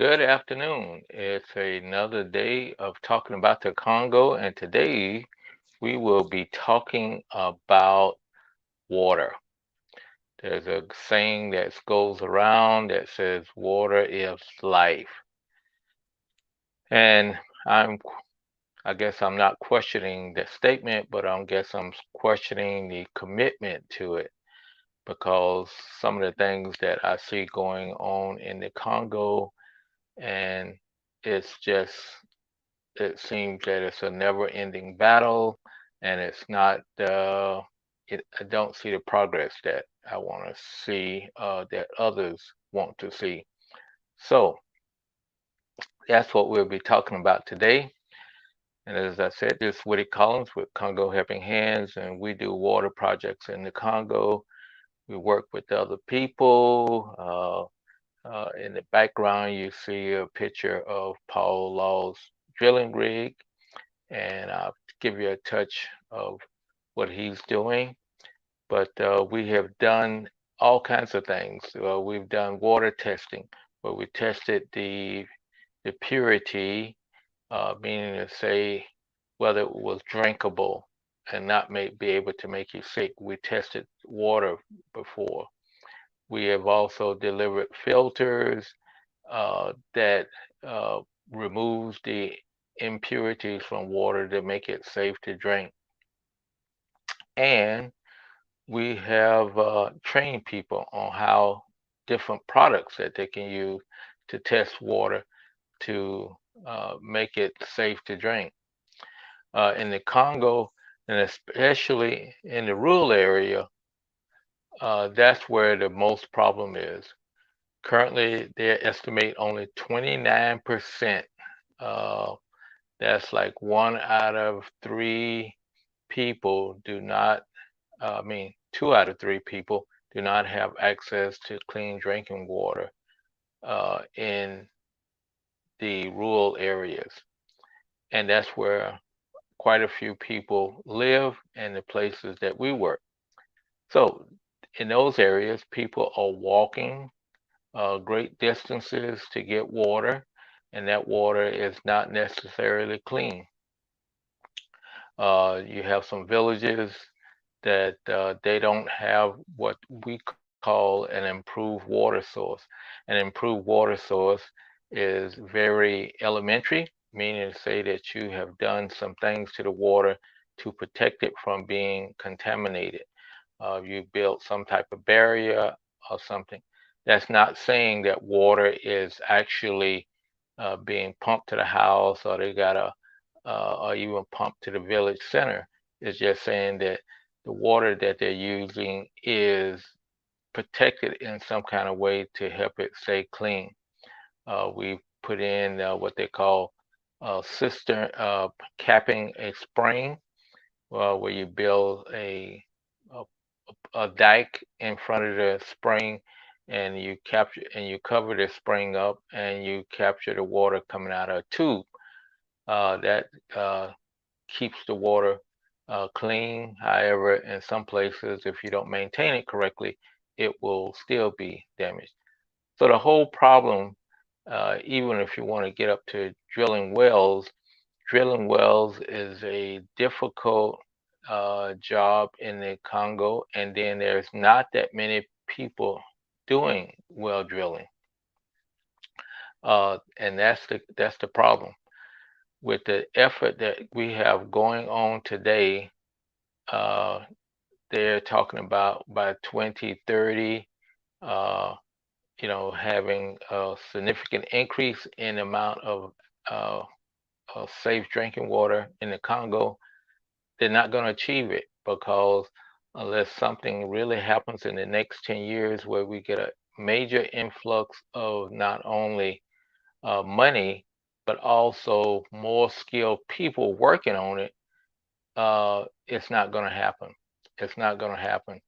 Good afternoon. It's another day of talking about the Congo, and today we will be talking about water. There's a saying that goes around that says water is life. And I'm I guess I'm not questioning the statement, but I guess I'm questioning the commitment to it because some of the things that I see going on in the Congo and it's just it seems that it's a never-ending battle, and it's not. I don't see the progress that I want to see, that others want to see. So that's what we'll be talking about today. And as I said, this is Woody Collins with Congo Helping Hands, and we do water projects in the Congo. We work with other people. In the background, you see a picture of Paul Law's drilling rig, and I'll give you a touch of what he's doing. But we have done all kinds of things. We've done water testing, where we tested the purity, meaning to say whether it was drinkable and not be able to make you sick. We tested water before. We have also delivered filters that removes the impurities from water to make it safe to drink. And we have trained people on how different products that they can use to test water to make it safe to drink. In the Congo, and especially in the rural area, that's where the most problem is. Currently, they estimate only 29%. Uh, that's like one out of three people do not, I mean, two out of three people do not have access to clean drinking water in the rural areas. And that's where quite a few people live and the places that we work. So in those areas, people are walking great distances to get water, and that water is not necessarily clean. You have some villages that they don't have what we call an improved water source. An improved water source is very elementary, meaning to say that you have done some things to the water to protect it from being contaminated. You built some type of barrier or something. That's not saying that water is actually being pumped to the house or they got a or even pumped to the village center. It's just saying that the water that they're using is protected in some kind of way to help it stay clean. We've put in what they call cistern capping a spring, where you build a a dike in front of the spring and you cover the spring up and you capture the water coming out of a tube. That keeps the water clean. However, in some places, if you don't maintain it correctly, it will still be damaged. So the whole problem, even if you want to get up to drilling wells is a difficult job in the Congo, and then there's not that many people doing well drilling, and that's the problem. With the effort that we have going on today, uh, they're talking about by 2030, uh, having a significant increase in the amount uh, of safe drinking water in the Congo. They're not going to achieve it because unless something really happens in the next 10 years where we get a major influx of not only money, but also more skilled people working on it, it's not going to happen. It's not going to happen.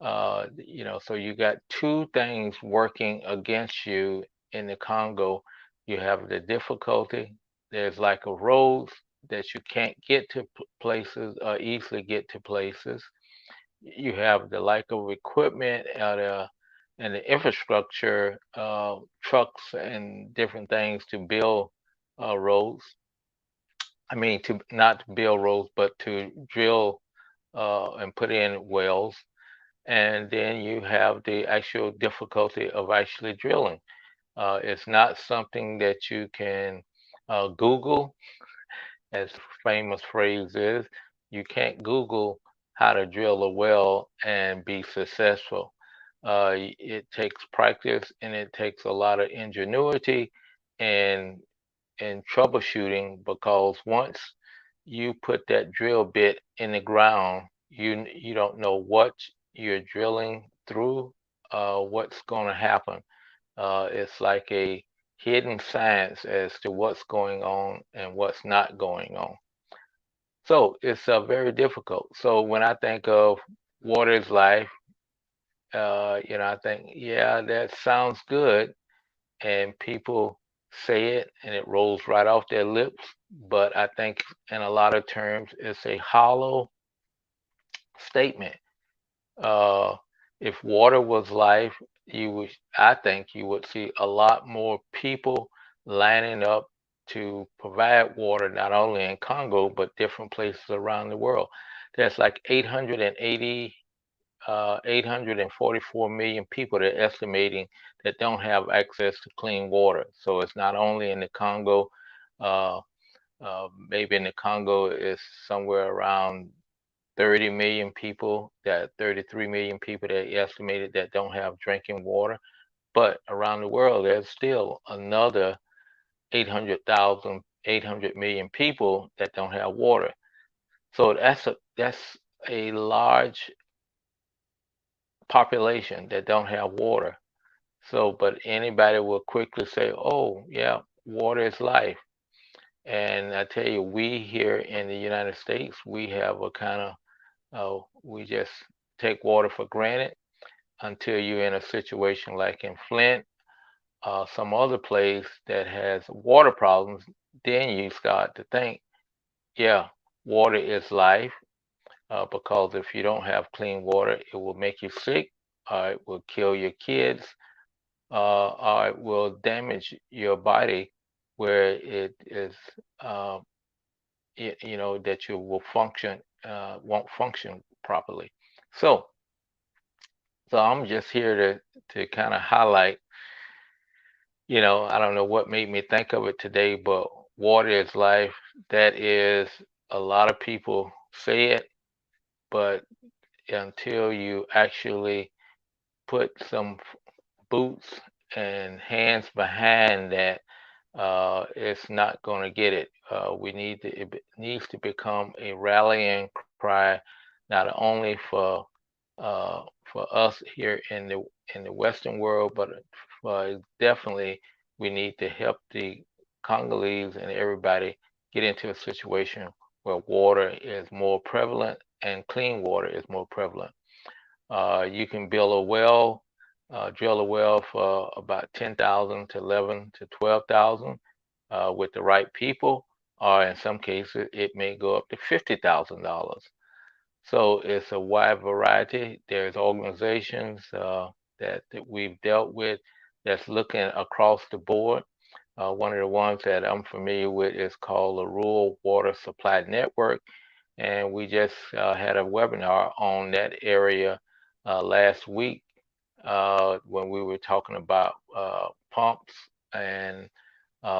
So you got two things working against you in the Congo. You have the difficulty. There's like a roads that you can't get to places or easily get to places. You have the lack of equipment, and the infrastructure, trucks and different things to build roads. I mean, to not to build roads, but to drill and put in wells. And then you have the actual difficulty of actually drilling. It's not something that you can Google, as the famous phrase is. You can't Google how to drill a well and be successful. It takes practice and it takes a lot of ingenuity and troubleshooting, because once you put that drill bit in the ground, you don't know what you're drilling through, what's going to happen. It's like a hidden science as to what's going on and what's not going on. So it's very difficult. So when I think of water is life, I think, yeah, that sounds good, and people say it and it rolls right off their lips. But I think in a lot of terms, it's a hollow statement. Uh, if water was life, I think you would see a lot more people lining up to provide water, not only in Congo, but different places around the world. There's like 844 million people they're estimating that don't have access to clean water. So it's not only in the Congo, uh, maybe in the Congo is somewhere around 30 million people, that 33 million people that estimated that don't have drinking water. But around the world, there's still another 800,000, 800 million people that don't have water. So that's a large population that don't have water. So, but anybody will quickly say, "Oh, yeah, water is life." And I tell you, we here in the United States, we have a kind of we just take water for granted until you're in a situation like in Flint, some other place that has water problems. Then you start to think, yeah, water is life, because if you don't have clean water, it will make you sick, it will kill your kids, or it will damage your body where it is, uh, that you will function, won't function properly. So, so I'm just here to kind of highlight, I don't know what made me think of it today, but water is life. That is, a lot of people say it, but until you actually put some boots and hands behind that, it's not going to get it. It needs to become a rallying cry, not only for us here in the Western world, but definitely we need to help the Congolese and everybody get into a situation where water is more prevalent and clean water is more prevalent. You can build a well, drill a well for about 10,000 to 11 to 12,000 with the right people, or in some cases it may go up to $50,000. So it's a wide variety. There's organizations that we've dealt with that's looking across the board. One of the ones that I'm familiar with is called the Rural Water Supply Network, and we just had a webinar on that area last week when we were talking about pumps and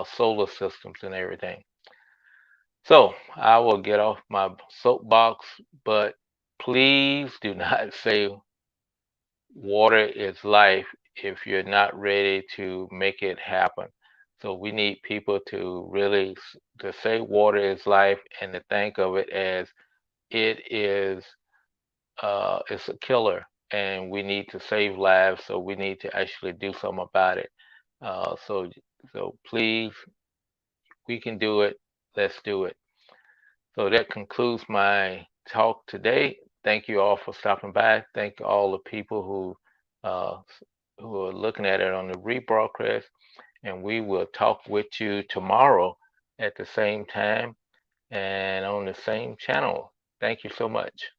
solar systems and everything. So I will get off my soapbox, but please do not say water is life if you're not ready to make it happen. So we need people to really to say water is life and to think of it as it is it's a killer, and we need to save lives, so we need to actually do something about it. So please, we can do it. Let's do it. So that concludes my talk today. Thank you all for stopping by. Thank all the people uh, who are looking at it on the rebroadcast, and we will talk with you tomorrow at the same time and on the same channel. Thank you so much.